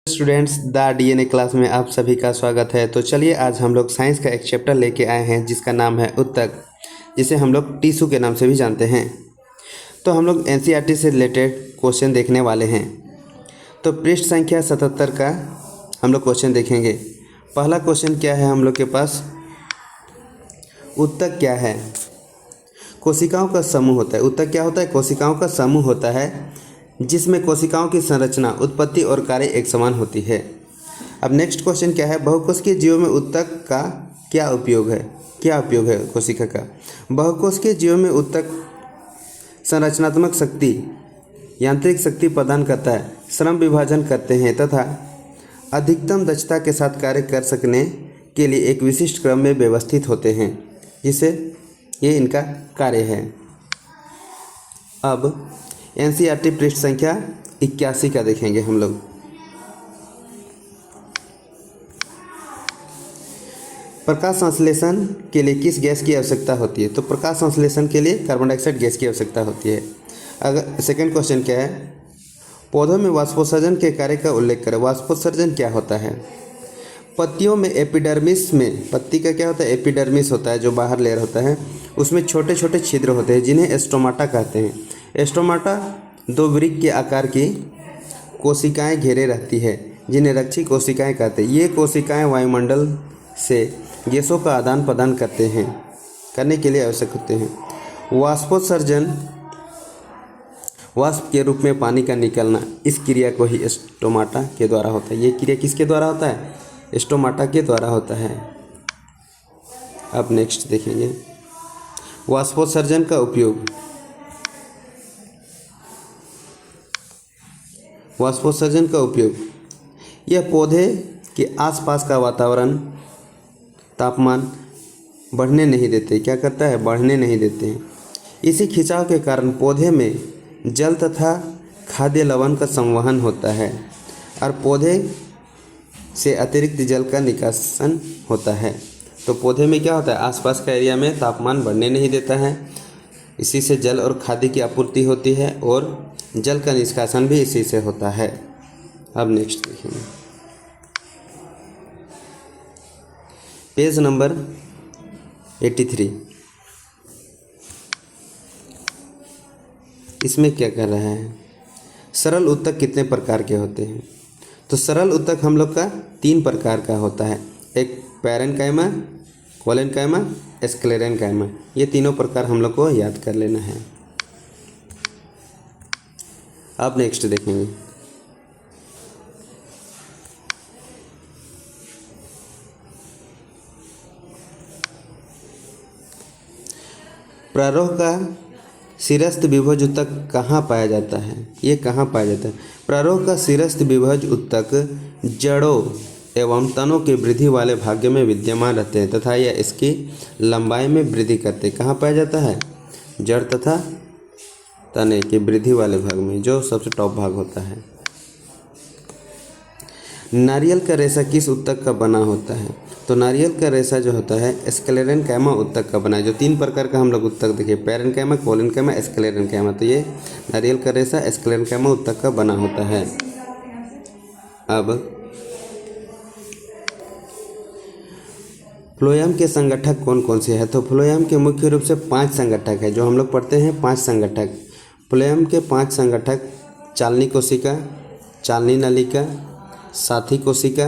Students, the DNA class में आप सभी का स्वागत है। तो चलिए आज हम लोग साइंस का एक चैप्टर लेके आए हैं जिसका नाम है उत्तक, जिसे हम लोग टीसू के नाम से भी जानते हैं। तो हम लोग एनसीईआरटी से रिलेटेड क्वेश्चन देखने वाले हैं। तो पृष्ठ संख्या 77 का हम लोग क्वेश्चन देखेंगे। पहला क्वेश्चन क्या है हम लोग के पास, उत्तक क्या है? कोशिकाओं का समूह होता है। उत्तक क्या होता है? कोशिकाओं का समूह होता है जिसमें कोशिकाओं की संरचना, उत्पत्ति और कार्य एक समान होती है। अब नेक्स्ट क्वेश्चन क्या है, बहुकोशिकीय जीवों में उत्तक का क्या उपयोग है? क्या उपयोग है कोशिका का? बहुकोशिकीय जीवों में उत्तक संरचनात्मक शक्ति, यांत्रिक शक्ति प्रदान करता है, श्रम विभाजन करते हैं तथा अधिकतम दक्षता के साथ कार्य कर सकने के लिए एक विशिष्ट क्रम में व्यवस्थित होते हैं, जिसे ये इनका कार्य है। अब एनसीईआरटी पृष्ठ संख्या 81 का देखेंगे हम लोग। प्रकाश संश्लेषण के लिए किस गैस की आवश्यकता होती है? तो प्रकाश संश्लेषण के लिए कार्बन डाइऑक्साइड गैस की आवश्यकता होती है। अगर सेकंड क्वेश्चन क्या है, पौधों में वाष्पोत्सर्जन के कार्य का उल्लेख करें। वाष्पोत्सर्जन क्या होता है? पत्तियों में एपिडर्मिस में, पत्ती का क्या होता है? एपिडर्मिस होता है, जो बाहर लेयर होता है, उसमें छोटे छोटे छिद्र होते हैं जिन्हें स्टोमाटा कहते हैं। स्टोमाटा दो वृक्क के आकार की कोशिकाएं घेरे रहती है जिन्हें रक्षी कोशिकाएं कहते हैं। ये कोशिकाएं वायुमंडल से गैसों का आदान प्रदान करने के लिए आवश्यक होते हैं। वाष्पोत्सर्जन, वाष्प के रूप में पानी का निकलना, इस क्रिया को ही स्टोमाटा के द्वारा होता है। ये क्रिया किसके द्वारा होता है? स्टोमाटा के द्वारा होता है। अब नेक्स्ट देखेंगे, वाष्पोत्सर्जन का उपयोग। वाष्पोत्सर्जन का उपयोग, यह पौधे के आसपास का वातावरण तापमान बढ़ने नहीं देते। क्या करता है? बढ़ने नहीं देते हैं। इसी खिंचाव के कारण पौधे में जल तथा खाद्य लवण का संवहन होता है और पौधे से अतिरिक्त जल का निकासन होता है। तो पौधे में क्या होता है? आसपास का एरिया में तापमान बढ़ने नहीं देता है, इसी से जल और खाद्य की आपूर्ति होती है और जल का निष्कासन भी इसी से होता है। अब नेक्स्ट देखेंगे, पेज नंबर 83। इसमें क्या कर रहा है, सरल उत्तक कितने प्रकार के होते हैं? तो सरल उत्तक हम लोग का 3 प्रकार का होता है। एक पैरेन्काइमा, कोलेन्काइमा, स्क्लेरेन्काइमा। ये तीनों प्रकार हम लोग को याद कर लेना है। अब नेक्स्ट देखेंगे, प्रारोह का शिरस्थ विभज उत्तक कहाँ पाया जाता है? ये कहाँ पाया जाता है? प्रारोह का शिरस्थ विभज उत्तक जड़ों एवं तनों के वृद्धि वाले भाग में विद्यमान रहते हैं तथा यह इसकी लंबाई में वृद्धि करते हैं। कहाँ पाया जाता है? जड़ तथा तने के वृद्धि वाले भाग में, जो सबसे टॉप भाग होता है। नारियल का रेशा किस उत्तक का बना होता है? तो नारियल का रेशा जो होता है स्क्लेरेन्काइमा उत्तक का बना है। जो 3 प्रकार का हम लोग उत्तक देखे, पैरेन्काइमा, कोलेन्काइमा, स्क्लेरेन्काइमा। तो ये नारियल का रेशा स्क्लेरेन्काइमा उत्तक का बना होता है। अब फ्लोएम के संगठक कौन कौन से हैं? तो फ्लोएम के मुख्य रूप से 5 संगठक है, जो हम लोग पढ़ते हैं 5 संगठक। फ्लोएम के 5 संगठक, चालनी कोशिका, चालनी नलिका, साथी कोशिका,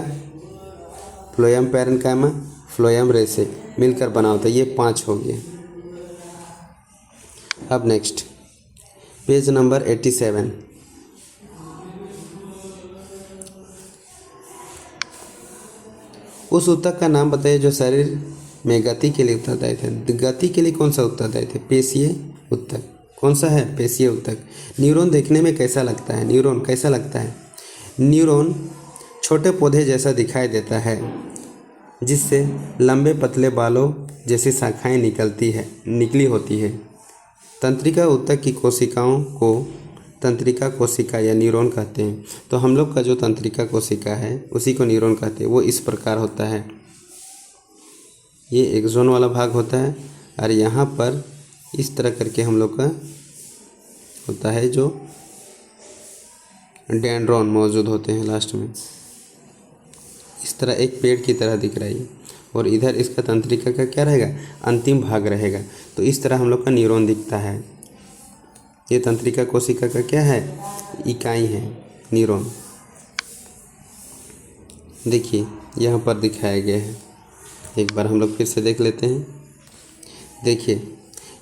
फ्लोएम पैरेन्काइमा, फ्लोएम रेशे मिलकर बना होता है। ये 5 हो गए। अब नेक्स्ट पेज नंबर 87। उस उत्तक का नाम बताइए जो शरीर में गति के लिए उत्तरदायी थे। गति के लिए कौन सा उत्तरदायी थे? पेशीय उत्तक। कौन सा है? पेशीय उत्तक। न्यूरॉन देखने में कैसा लगता है? न्यूरॉन कैसा लगता है? न्यूरॉन छोटे पौधे जैसा दिखाई देता है, जिससे लंबे पतले बालों जैसी शाखाएं निकली होती है। तंत्रिका उत्तक की कोशिकाओं को तंत्रिका कोशिका या न्यूरॉन कहते हैं। तो हम लोग का जो तंत्रिका कोशिका है उसी को न्यूरॉन कहते हैं। वो इस प्रकार होता है, ये एक्सोन वाला भाग होता है और यहाँ पर इस तरह करके हम लोग का होता है, जो डेंड्रॉन मौजूद होते हैं लास्ट में। इस तरह एक पेड़ की तरह दिख रहा है ये, और इधर इसका तंत्रिका का क्या रहेगा, अंतिम भाग रहेगा। तो इस तरह हम लोग का न्यूरॉन दिखता है। ये तंत्रिका कोशिका का क्या है, इकाई है न्यूरॉन। देखिए यहाँ पर दिखाया गया है, एक बार हम लोग फिर से देख लेते हैं। देखिए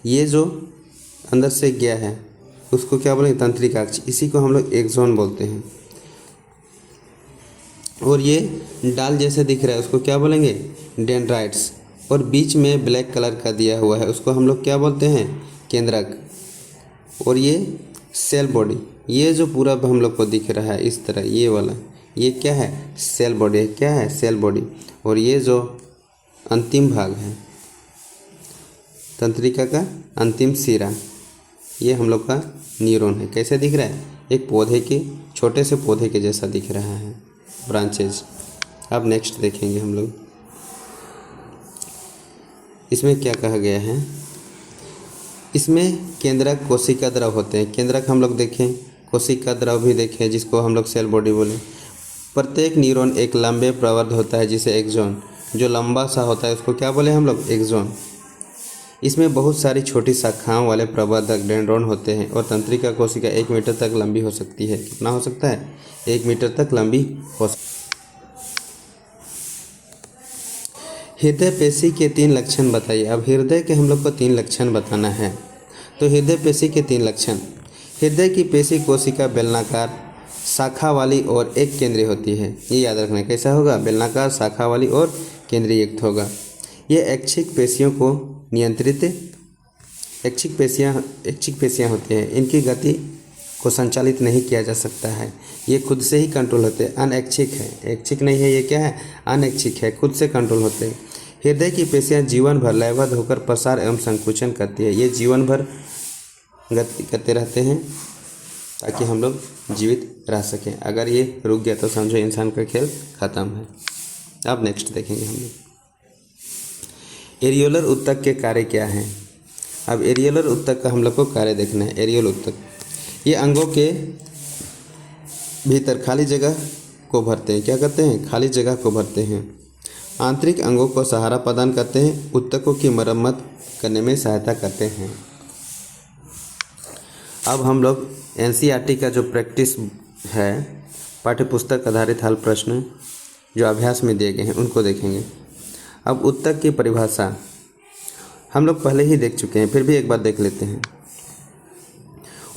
ये जो अंदर से गया है उसको क्या बोलेंगे, तंत्रिका अक्ष, इसी को हम लोग एक्सॉन बोलते हैं। और ये डाल जैसे दिख रहा है उसको क्या बोलेंगे, डेंड्राइट्स। और बीच में ब्लैक कलर का दिया हुआ है उसको हम लोग क्या बोलते हैं, केंद्रक। और ये सेल बॉडी, ये जो पूरा हम लोग को दिख रहा है इस तरह, ये वाला ये क्या है, सेल बॉडी है, क्या है, सेल बॉडी। और ये जो अंतिम भाग है तंत्रिका का अंतिम सिरा, ये हम लोग का न्यूरॉन है। कैसे दिख रहा है, एक पौधे के, छोटे से पौधे के जैसा दिख रहा है, ब्रांचेज। अब नेक्स्ट देखेंगे हम लोग, इसमें क्या कहा गया है। इसमें केंद्रक कोशिका द्रव होते हैं। केंद्रक हम लोग देखें, कोशिका द्रव भी देखें, जिसको हम लोग सेल बॉडी बोले। प्रत्येक न्यूरॉन एक लंबे प्रवर्ध होता है जिसे एक्सॉन, जो लंबा सा होता है उसको क्या बोले हम लोग, एक्सॉन। इसमें बहुत सारी छोटी शाखाओं वाले प्रवर्धक डेंड्रॉन होते हैं। और तंत्रिका कोशिका 1 मीटर तक लंबी हो सकती है। कितना हो सकता है, 1 मीटर तक लंबी हो सकती है। हृदय पेशी के 3 लक्षण बताइए। अब हृदय के हम लोग को 3 लक्षण बताना है। तो हृदय पेशी के 3 लक्षण, हृदय की पेशी कोशिका बेलनाकार, शाखा वाली और एक केंद्रीय होती है। ये याद रखना है, कैसा होगा, बेलनाकार, शाखा वाली और केंद्रीय युक्त होगा। ये ऐच्छिक पेशियों को नियंत्रित, ऐच्छिक पेशियाँ होती हैं। इनकी गति को संचालित नहीं किया जा सकता है, ये खुद से ही कंट्रोल होते हैं। अनऐच्छिक है, ऐच्छिक नहीं है, ये क्या है, अनऐच्छिक है, खुद से कंट्रोल होते हैं। हृदय की पेशियाँ जीवन भर लयबद्ध होकर प्रसार एवं संकुचन करती है। ये जीवन भर गति करते रहते हैं ताकि हम लोग जीवित रह सकें। अगर ये रुक गया तो समझो इंसान का खेल खत्म है। अब नेक्स्ट देखेंगे हम लोग, एरियोलर उत्तक के कार्य क्या हैं। अब एरियोलर उत्तक का हम लोग को कार्य देखना है। एरियोल उत्तक ये अंगों के भीतर खाली जगह को भरते हैं। क्या करते हैं, खाली जगह को भरते हैं। आंतरिक अंगों को सहारा प्रदान करते हैं। उत्तकों की मरम्मत करने में सहायता करते हैं। अब हम लोग एनसीईआरटी का जो प्रैक्टिस है, पाठ्यपुस्तक आधारित हल प्रश्न जो अभ्यास में दिए गए हैं उनको देखेंगे। अब उत्तक की परिभाषा हम लोग पहले ही देख चुके हैं, फिर भी एक बार देख लेते हैं।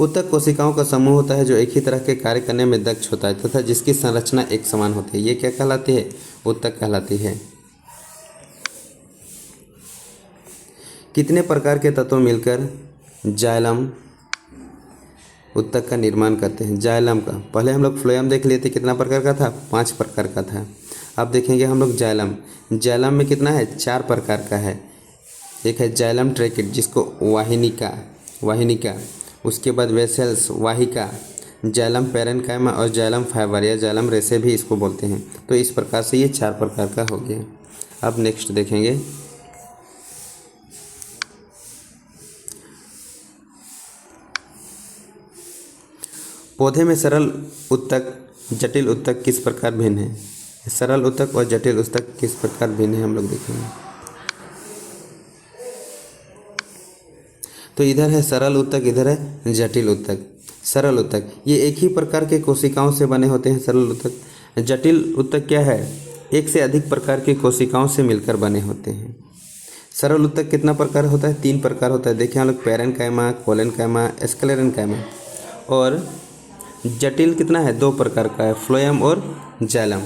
उत्तक कोशिकाओं का समूह होता है जो एक ही तरह के कार्य करने में दक्ष होता है तथा जिसकी संरचना एक समान होती है। ये क्या कहलाती है, उत्तक कहलाती है। कितने प्रकार के तत्व मिलकर जाइलम उत्तक का निर्माण करते हैं। जाइलम का पहले हम लोग फ्लोएम देख लिए थे, कितना प्रकार का था, 5 प्रकार का था। अब देखेंगे हम लोग जाइलम। जाइलम में कितना है, 4 प्रकार का है। एक है जाइलम ट्रैकेट जिसको वाहिनिका, उसके बाद वेसल्स वाहिका, जाइलम पैरेन्काइमा और जाइलम फाइबर या जाइलम रेसे भी इसको बोलते हैं। तो इस प्रकार से ये 4 प्रकार का हो गया। अब नेक्स्ट देखेंगे, पौधे में सरल उत्तक जटिल उत्तक किस प्रकार भिन्न है। सरल उत्तक और जटिल उत्तक किस प्रकार भिन्न है हम लोग देखेंगे। तो इधर है सरल उत्तक, इधर है जटिल उत्तक। सरल उत्तक ये एक ही प्रकार के कोशिकाओं से बने होते हैं, सरल उत्तक। जटिल उत्तक क्या है, एक से अधिक प्रकार की कोशिकाओं से मिलकर बने होते हैं। सरल उत्तक कितना प्रकार होता है, 3 प्रकार होता है। देखिए हम लोग पैरेन्काइमा, कोलेन्काइमा, स्क्लेरेन्काइमा। और जटिल कितना है, 2 प्रकार का है, फ्लोएम और जाइलम।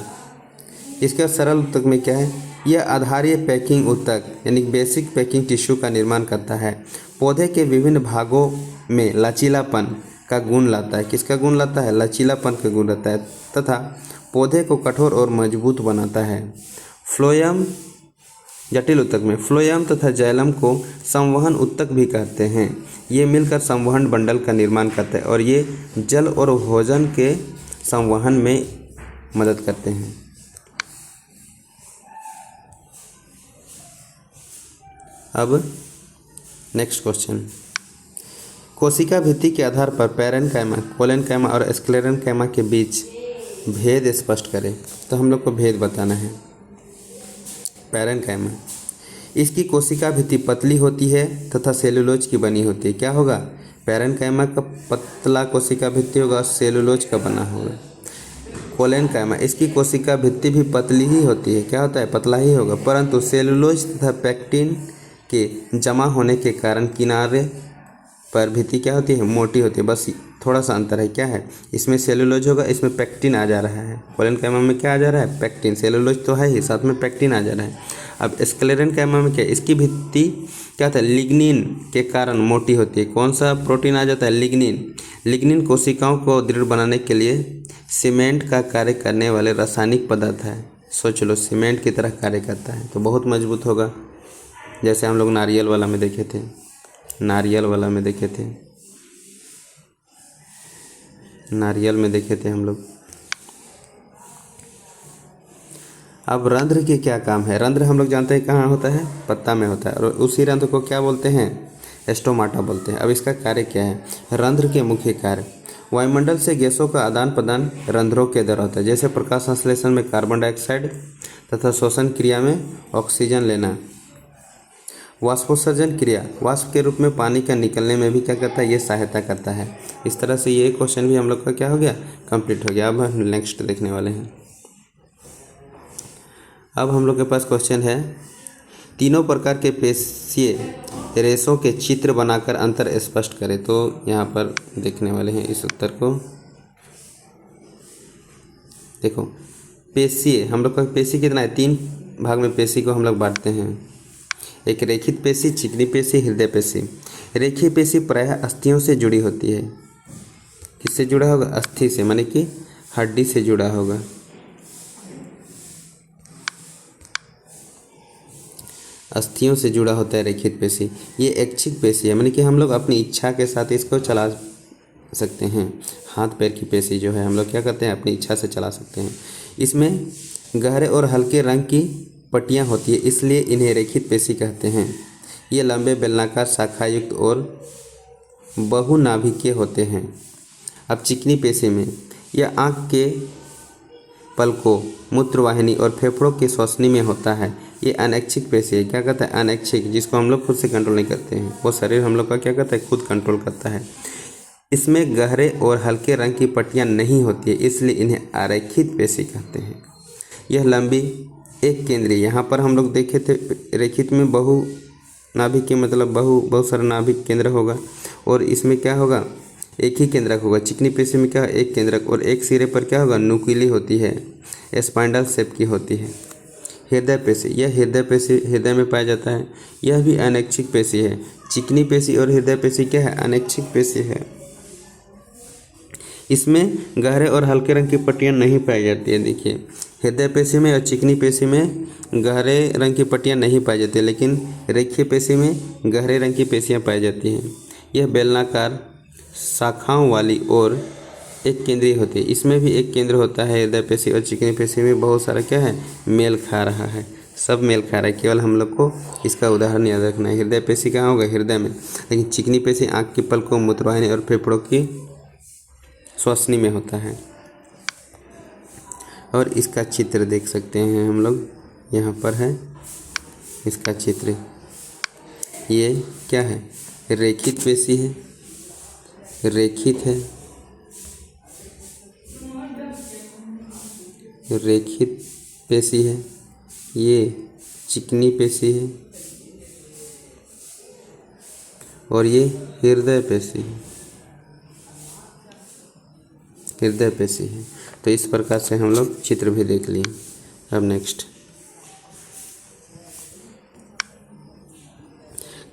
इसके सरल उत्तक में क्या है, यह आधारीय पैकिंग उत्तक यानी बेसिक पैकिंग टिश्यू का निर्माण करता है। पौधे के विभिन्न भागों में लचीलापन का गुण लाता है। किसका गुण लाता है, लचीलापन का गुण लाता है तथा पौधे को कठोर और मजबूत बनाता है। फ्लोएम जटिल उत्तक में फ्लोएम तथा जाइलम को संवहन उत्तक भी कहते हैं। ये मिलकर संवहन बंडल का निर्माण करते हैं और ये जल और भोजन के संवहन में मदद करते हैं। अब नेक्स्ट क्वेश्चन, कोशिका भित्ति के आधार पर पैरेन्काइमा, कोलेन्काइमा और स्क्लेरेन्काइमा के बीच भेद स्पष्ट करें, तो हम लोग को भेद बताना है। पैरेन्काइमा, इसकी कोशिका भित्ति पतली होती है तथा सेलुलोज की बनी होती है। क्या होगा? पैरेन्काइमा का पतला कोशिका भित्ति होगा, सेलुलोज का बना होगा। कोलेनकाइमा, इसकी कोशिका भित्ति भी पतली ही होती है। क्या होता है? पतला ही होगा, परंतु सेलुलोज तथा पैक्टिन के जमा होने के कारण किनारे पर भित्ति क्या होती है? मोटी होती है। बस थोड़ा सा अंतर है। क्या है? इसमें सेलुलोज होगा, इसमें पैक्टिन आ जा रहा है। कोलेनकाइमा में क्या आ जा रहा है? पैक्टिन। सेलुलोज तो है ही, साथ में पैक्टिन आ जा रहा है। अब स्क्लेरेनकाइमा में क्या? इसकी भित्ति क्या होता है? लिग्निन के कारण मोटी होती है। कौन सा प्रोटीन आ जाता है? लिग्निन। लिग्निन कोशिकाओं को दृढ़ बनाने के लिए सीमेंट का कार्य करने वाले रासायनिक पदार्थ है। सोच लो, सीमेंट की तरह कार्य करता है तो बहुत मजबूत होगा। जैसे हम लोग नारियल वाला में देखे थे, नारियल में देखे थे हम लोग। अब रंध्र के क्या काम है? रंध्र हम लोग जानते हैं कहाँ होता है? पत्ता में होता है, और उसी रंध्र को क्या बोलते हैं? स्टोमाटा बोलते हैं। अब इसका कार्य क्या है? रंध्र के मुख्य कार्य, वायुमंडल से गैसों का आदान प्रदान रंध्रों के द्वारा होता है। जैसे प्रकाश संश्लेषण में कार्बन डाइऑक्साइड तथा श्वसन क्रिया में ऑक्सीजन लेना। वाष्पोत्सर्जन क्रिया, वाष्प के रूप में पानी का निकलने में भी क्या करता है? ये सहायता करता है। इस तरह से ये क्वेश्चन भी हम लोग का क्या हो गया? कंप्लीट हो गया। अब हम नेक्स्ट देखने वाले हैं। अब हम लोग के पास क्वेश्चन है, तीनों प्रकार के पेशीय रेशों के चित्र बनाकर अंतर स्पष्ट करें। तो यहाँ पर देखने वाले हैं इस उत्तर को। देखो, पेशीय, हम लोग का पेशी कितना है? 3 भाग में पेशी को हम लोग बांटते हैं। एक रेखित पेशी, चिकनी पेशी, हृदय पेशी। रेखीय पेशी प्रायः अस्थियों से जुड़ी होती है। किससे जुड़ा होगा? अस्थि से, माने कि हड्डी से जुड़ा होगा। अस्थियों से जुड़ा होता है रेखित पेशी। ये ऐच्छिक पेशी है, माने कि हम लोग अपनी इच्छा के साथ इसको चला सकते हैं। हाथ पैर की पेशी जो है हम लोग क्या करते हैं? अपनी इच्छा से चला सकते हैं। इसमें गहरे और हल्के रंग की पट्टियाँ होती है, इसलिए इन्हें रेखित पेशी कहते हैं। ये लंबे बेलनाकार शाखायुक्त और बहुनाभिकीय होते हैं। अब चिकनी पेशी में यह आँख के पलकों, मूत्रवाहिनी और फेफड़ों की श्वसनी में होता है। ये अनैच्छिक पेशी है। क्या कहता है? अनैच्छिक, जिसको हम लोग खुद से कंट्रोल नहीं करते हैं। वो शरीर हम लोग का क्या करता है? खुद कंट्रोल करता है। इसमें गहरे और हल्के रंग की पट्टियाँ नहीं होती है, इसलिए इन्हें अरेखित पेशी कहते हैं। यह लंबी एक केंद्रीय, यहाँ पर हम लोग देखे थे रेखित में बहु नाभिक के मतलब बहुत सारा नाभिक केंद्र होगा, और इसमें क्या होगा? एक ही केंद्रक होगा। चिकनी पेशी में क्या? एक केंद्रक, और एक सिरे पर क्या होगा? नुकीली होती है, स्पाइंडल शेप की होती है। हृदय पेशी, यह हृदय पेशी हृदय में पाया जाता है। यह भी अनैच्छिक पेशी है। चिकनी पेशी और हृदय पेशी क्या है? अनैच्छिक पेशी है। इसमें गहरे और हल्के रंग की पट्टियाँ नहीं पाई जाती है। देखिए, हृदय पेशी में और चिकनी पेशी में गहरे रंग की पट्टियाँ नहीं पाई जाती है, लेकिन रेखीय पेशी में गहरे रंग की पेशियाँ पाई जाती हैं। यह बेलनाकार शाखाओं वाली और एक केंद्रीय होती है। इसमें भी एक केंद्र होता है। हृदय पेशी और चिकनी पेशी में बहुत सारा क्या है? मेल खा रहा है, सब मेल खा रहा है। केवल हम लोग को इसका उदाहरण याद रखना है। हृदय पेशी कहाँ होगा? हृदय में। लेकिन चिकनी पेशी आँख की पलकों, मूत्रवाहिनी और फेफड़ों की श्वसनी में होता है। और इसका चित्र देख सकते हैं हम लोग, यहाँ पर है इसका चित्र। ये क्या है? रेखित पेशी है, रेखित है, रेखित पेशी है। ये चिकनी पेशी है, और ये हृदय पेशी है, हृदय पेशी है। तो इस प्रकार से हम लोग चित्र भी देख लिए। अब नेक्स्ट,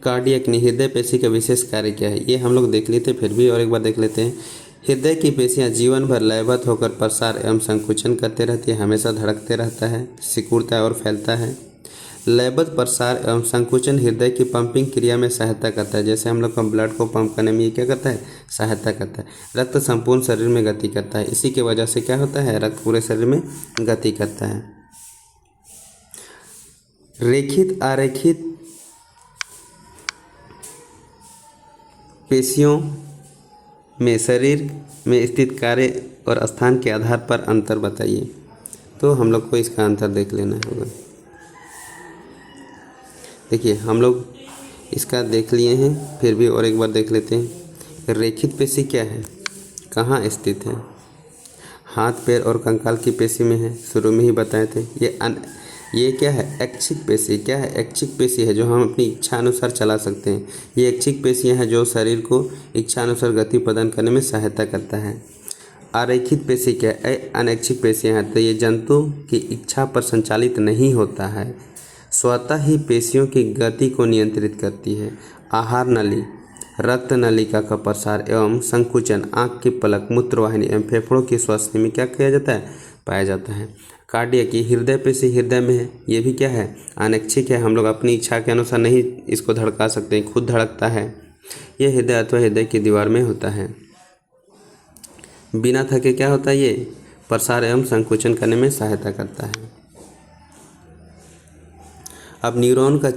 कार्डियक ने हृदय पेशी का विशेष कार्य क्या है? ये हम लोग देख लेते, फिर भी और एक बार देख लेते हैं। हृदय की पेशियाँ जीवन भर लयबद्ध होकर प्रसार एवं संकुचन करते रहती है, हमेशा धड़कते रहता है, सिकुड़ता है और फैलता है। लयबद्ध प्रसार एवं संकुचन हृदय की पंपिंग क्रिया में सहायता करता है। जैसे हम लोग का ब्लड को पंप करने में ये क्या करता है? सहायता करता है। रक्त संपूर्ण शरीर में गति करता है, इसी की वजह से क्या होता है? रक्त पूरे शरीर में गति करता है। रेखित अरेखित पेशियों में शरीर में स्थित कार्य और स्थान के आधार पर अंतर बताइए। तो हम लोग को इसका आंसर देख लेना होगा। देखिए हम लोग इसका देख लिए हैं, फिर भी और एक बार देख लेते हैं। रेखित पेशी क्या है, कहाँ स्थित है? हाथ, पैर और कंकाल की पेशी में है, शुरू में ही बताए थे। ये क्या है? ऐच्छिक पेशी। क्या है? ऐच्छिक पेशी है जो हम अपनी इच्छा अनुसार चला सकते हैं। ये ऐच्छिक पेशियाँ हैं जो शरीर को इच्छा अनुसार गति प्रदान करने में सहायता करता है। अरेखित पेशी क्या है? अनैच्छिक पेशियाँ हैं, तो ये जंतु की इच्छा पर संचालित नहीं होता है, स्वतः ही पेशियों की गति को नियंत्रित करती है। आहार नली, रक्त नलिका का प्रसार एवं संकुचन, आँख की पलक, मूत्रवाहिनी एवं फेफड़ों की श्वसनी में क्या किया जाता है? पाया जाता है। कार्डियक, ये हृदय पेशी हृदय में है, ये भी क्या है? अनैच्छिक है, हम लोग अपनी इच्छा के अनुसार नहीं इसको धड़का सकते हैं, खुद धड़कता है। ये हृदय अथवा हृदय की दीवार में होता है। बिना थके क्या होता है? ये प्रसार एवं संकुचन करने में सहायता करता है। अब न्यूरॉन का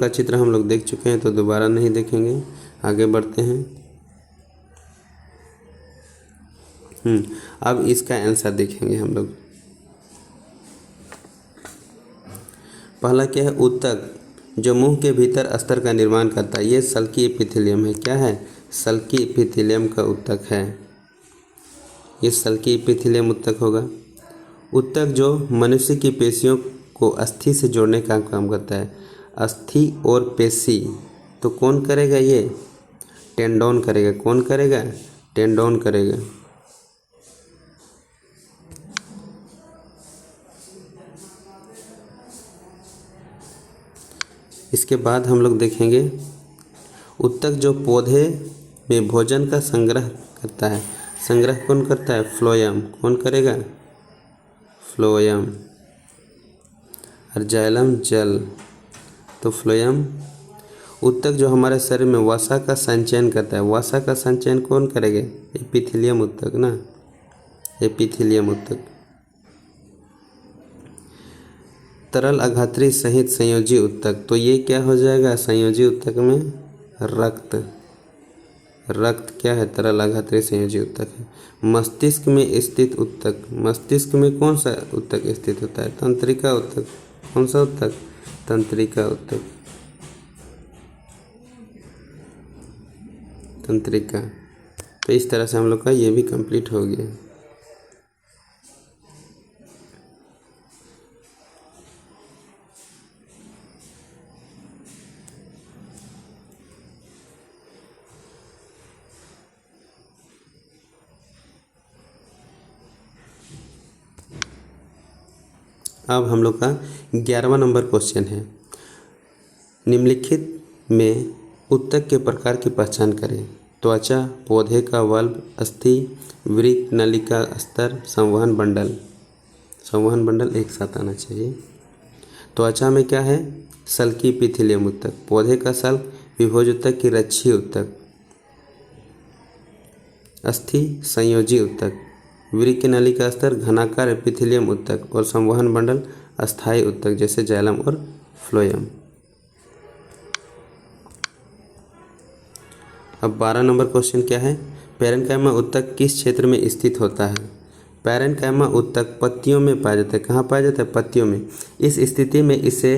चित्र हम लोग देख चुके हैं, तो दोबारा नहीं देखेंगे, आगे बढ़ते हैं। अब इसका आंसर देखेंगे हम लोग। पहला क्या है? ऊतक, जो मुंह के भीतर अस्तर का निर्माण करता है। ये सल्की एपिथेलियम है। क्या है? सल्की एपिथेलियम का ऊतक है, ये सल्की एपिथेलियम ऊतक होगा। ऊतक जो मनुष्य की पेशियों को अस्थि से जोड़ने का काम करता है। अस्थि और पेशी तो कौन करेगा? ये टेंडोन करेगा। कौन करेगा? टेंडोन करेगा। इसके बाद हम लोग देखेंगे ऊतक जो पौधे में भोजन का संग्रह करता है। संग्रह कौन करता है? फ्लोएम। कौन करेगा? फ्लोएम। और जाइलम जल, तो फ्लोएम। ऊतक जो हमारे शरीर में वसा का संचयन करता है। वसा का संचयन कौन करेगा? एपिथेलियम ऊतक ना, एपिथेलियम ऊतक। तरल अघात्री सहित संयोजी ऊतक, तो ये क्या हो जाएगा? संयोजी ऊतक में रक्त। रक्त क्या है? तरल अघात्री संयोजी ऊतक है। मस्तिष्क में स्थित ऊतक, मस्तिष्क में कौन सा ऊतक स्थित होता है? तंत्रिका ऊतक। कौन सा ऊतक? तंत्रिका ऊतक। तंत्रिका। तो इस तरह से हम लोग का ये भी कंप्लीट हो गया। अब हम लोग का 11वां नंबर क्वेश्चन है। निम्नलिखित में ऊतक के प्रकार की पहचान करें। त्वचा, पौधे का बल्ब, अस्थि, वृक्क, नलिका, अस्तर, संवहन बंडल। संवहन बंडल एक साथ आना चाहिए। त्वचा में क्या है? सल्की एपिथेलियम ऊतक। पौधे का सल्क, विभोज ऊतक की रच्छी ऊतक। अस्थि, संयोजी ऊतक। वृक्क, नलिका, अस्तर, घनाकार एपिथेलियम ऊतक। और संवहन बंडल, अस्थायी ऊतक जैसे जाइलम और फ्लोएम। अब 12 नंबर क्वेश्चन क्या है? पैरेन्काइमा ऊतक किस क्षेत्र में स्थित होता है? पैरेन्काइमा ऊतक पत्तियों में पाया जाता है। कहाँ पाया जाता है? पत्तियों में। इस स्थिति में इसे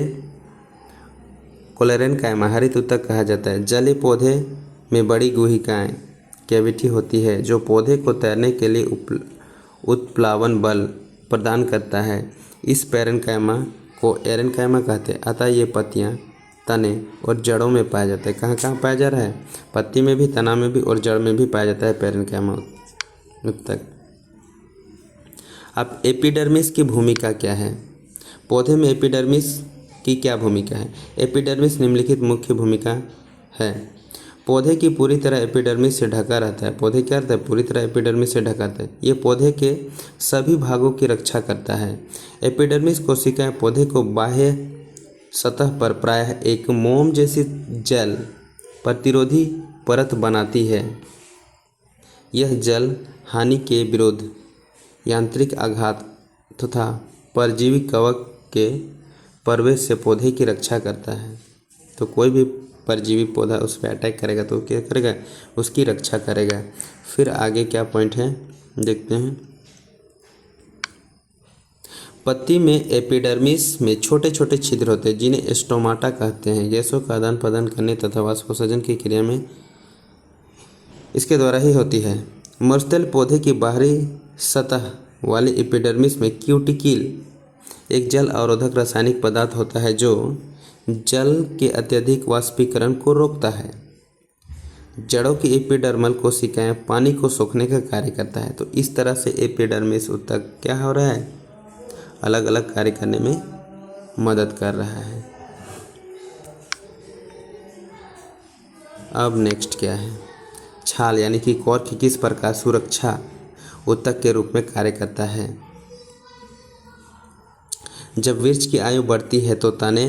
कोलेरेन्काइमा, हरित ऊतक कहा जाता है। जलीय पौधे में बड़ी गुहिकाएं, कैविटी होती है जो पौधे को तैरने के लिए उत्प्लावन बल प्रदान करता है। इस पैरेन्काइमा को एरेन्काइमा कहते हैं। अतः ये पत्तियाँ, तने और जड़ों में पाया जाता है। कहाँ कहाँ पाया जा रहा है? पत्ती में भी, तना में भी और जड़ में भी पाया जाता है पैरेन्काइमा ऊतक। अब एपिडर्मिस की भूमिका क्या है? पौधे में एपिडर्मिस की क्या भूमिका है? एपिडर्मिस निम्नलिखित मुख्य भूमिका है। पौधे की पूरी तरह एपिडर्मिस से ढका रहता है। पौधे क्या रहता है? पूरी तरह एपिडर्मिस से ढका रहता है। ये पौधे के सभी भागों की रक्षा करता है। एपिडर्मिस कोशिकाएं पौधे को बाह्य सतह पर प्रायः एक मोम जैसी जल प्रतिरोधी परत बनाती है। यह जल हानि के विरुद्ध, यांत्रिक आघात तथा परजीवी कवक के प्रवेश से पौधे की रक्षा करता है। तो कोई भी परजीवी पौधा उस पर अटैक करेगा तो क्या करेगा, उसकी रक्षा करेगा। फिर आगे क्या पॉइंट है देखते हैं। पत्ती में एपिडर्मिस में छोटे छोटे छिद्र होते हैं जिन्हें स्टोमाटा कहते हैं। गैसों का आदान प्रदान करने तथा वाष्पोत्सर्जन की क्रिया में इसके द्वारा ही होती है। मरुस्थल पौधे की बाहरी सतह वाली एपिडर्मिस में क्यूटिकिल एक जल अवरोधक रासायनिक पदार्थ होता है जो जल के अत्यधिक वाष्पीकरण को रोकता है। जड़ों की एपिडर्मल कोशिकाएं पानी को सोखने का कार्य करता है। तो इस तरह से एपिडर्मिस ऊतक क्या हो रहा है, अलग अलग कार्य करने में मदद कर रहा है। अब नेक्स्ट क्या है, छाल यानी कि कॉर्क किस प्रकार सुरक्षा ऊतक के रूप में कार्य करता है। जब वृक्ष की आयु बढ़ती है तो तने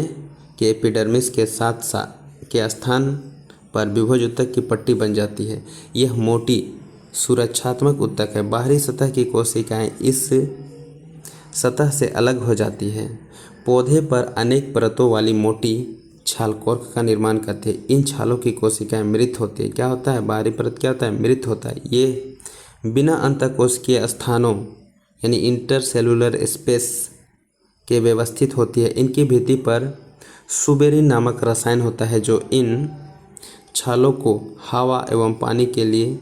के एपिडर्मिस के साथ के स्थान पर विभोज ऊतक की पट्टी बन जाती है। यह मोटी सुरक्षात्मक ऊतक है। बाहरी सतह की कोशिकाएं इस सतह से अलग हो जाती है। पौधे पर अनेक परतों वाली मोटी छाल कॉर्क का निर्माण करती है। इन छालों की कोशिकाएं मृत होती है। क्या होता है, बाहरी परत क्या होता है, मृत होता है। ये बिना अंतःकोशिकीय स्थानों यानी इंटरसेलुलर स्पेस के व्यवस्थित होती है। इनकी भित्ति पर सुबेरिन नामक रसायन होता है जो इन छालों को हवा एवं पानी के लिए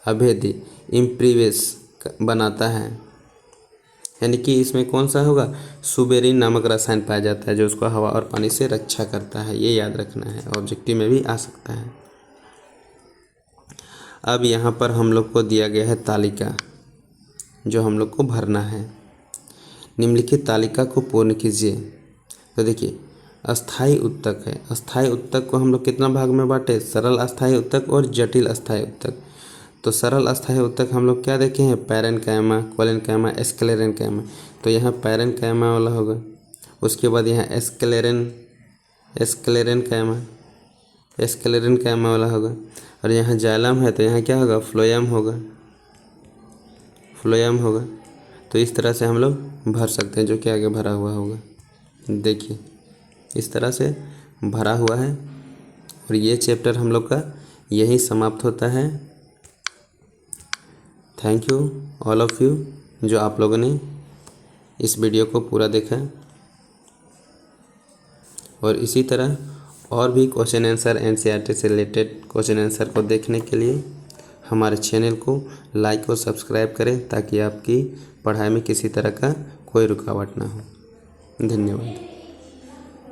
अभेद्य इम्प्रीवेस बनाता है। यानी कि इसमें कौन सा होगा, सुबेरिन नामक रसायन पाया जाता है जो उसको हवा और पानी से रक्षा करता है। ये याद रखना है, ऑब्जेक्टिव में भी आ सकता है। अब यहाँ पर हम लोग को दिया गया है तालिका जो हम लोग को भरना है। निम्नलिखित तालिका को पूर्ण कीजिए। तो देखिए, अस्थाई ऊतक है। अस्थाई ऊतक को हम लोग कितना भाग में बांटे, सरल अस्थाई ऊतक और जटिल अस्थाई ऊतक। तो सरल अस्थाई ऊतक हम लोग क्या देखे हैं, पैरेनकाइमा, कोलेनकाइमा, स्क्लेरेनकाइमा। तो यहाँ पैरेनकाइमा वाला होगा, उसके बाद यहाँ स्क्लेरेनकाइमा वाला होगा, और यहाँ जाइलम है तो यहाँ क्या होगा, फ्लोएम होगा। तो इस तरह से हम लोग भर सकते हैं जो कि आगे भरा हुआ होगा। देखिए इस तरह से भरा हुआ है और ये चैप्टर हम लोग का यहीं समाप्त होता है। Thank you all of you जो आप लोगों ने इस वीडियो को पूरा देखा। और इसी तरह और भी क्वेश्चन आंसर एनसीईआरटी से रिलेटेड क्वेश्चन आंसर को देखने के लिए हमारे चैनल को लाइक और सब्सक्राइब करें ताकि आपकी पढ़ाई में किसी तरह का कोई रुकावट ना हो। धन्यवाद।